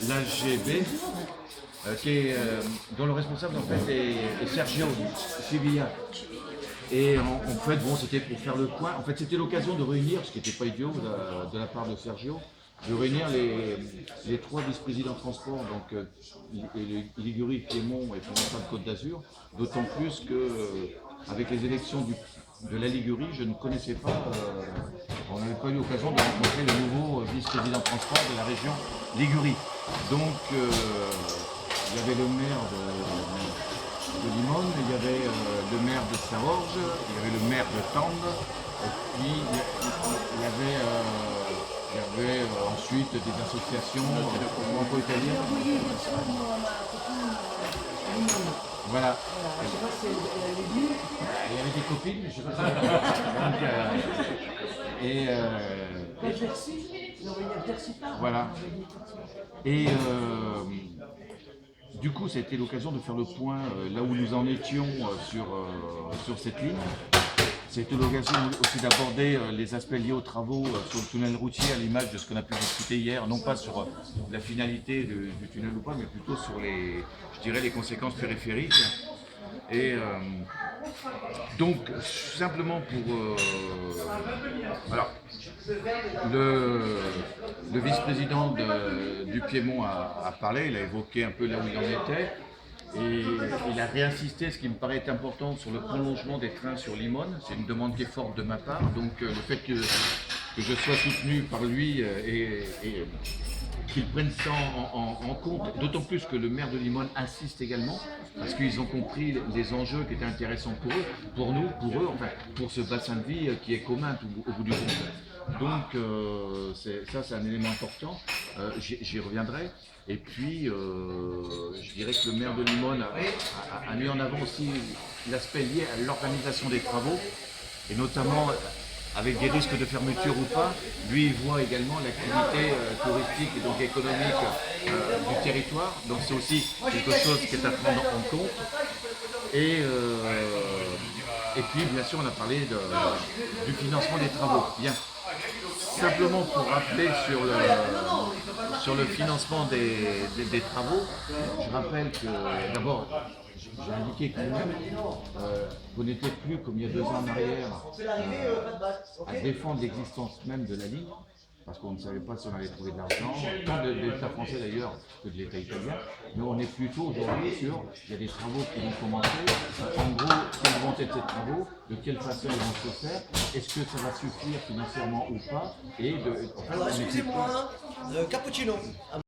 l'AGB, dont le responsable en fait est Sergio Sevilla. Et en fait, bon, c'était pour faire le point. En fait, c'était l'occasion de réunir, ce qui n'était pas idiot de la part de Sergio, de réunir les trois vice-présidents transport, donc Ligurie, Piémont et Provence-Côte d'Azur. D'autant plus que avec les élections de la Ligurie, je ne connaissais pas, on n'avait pas eu l'occasion de rencontrer le nouveau vice-président transport de la région Ligurie. Donc, il y avait le maire de Limone, il y avait le maire de Saorge, il y avait le maire de Tende, et puis il y avait ensuite des associations franco-italiennes. Voilà. Je sais pas si elle est venue. Il y avait des copines, mais je ne sais pas si Bercy, ils ont venu à Bercy tard. voilà. Et du coup, c'était l'occasion de faire le point là où nous en étions sur cette ligne. C'était l'occasion aussi d'aborder les aspects liés aux travaux sur le tunnel routier, à l'image de ce qu'on a pu discuter hier, non pas sur la finalité du tunnel ou pas, mais plutôt sur je dirais, les conséquences périphériques. Et donc, simplement pour... alors, le vice-président du Piémont a parlé, il a évoqué un peu là où il en était. Et il a réinsisté, ce qui me paraît important, sur le prolongement des trains sur Limone. C'est une demande qui est forte de ma part. Donc le fait que je sois soutenu par lui et qu'ils prennent ça en compte, d'autant plus que le maire de Limone insiste également, parce qu'ils ont compris les enjeux qui étaient intéressants pour eux, pour nous, pour eux, enfin pour ce bassin de vie qui est commun au bout du compte. Donc ça c'est un élément important, j'y reviendrai. Et puis je dirais que le maire de Limone a mis en avant aussi l'aspect lié à l'organisation des travaux, et notamment avec des risques de fermeture ou pas. Lui, il voit également l'activité touristique et donc économique du territoire. Donc c'est aussi quelque chose qui est à prendre en compte. Et puis, bien sûr, on a parlé du financement des travaux. Bien. Simplement pour rappeler sur le financement des travaux, je rappelle que d'abord, j'ai indiqué quand même qu'on n'était plus, comme il y a 2 ans en arrière, à défendre l'existence même de la ligne, parce qu'on ne savait pas si on allait trouver de l'argent, tant de l'État français d'ailleurs que de l'État italien, mais on est plutôt aujourd'hui il y a des travaux qui vont commencer, en gros, quels vont être ces travaux, de quelle façon ils vont se faire, est-ce que ça va suffire financièrement ou pas, et Alors excusez-moi, cappuccino.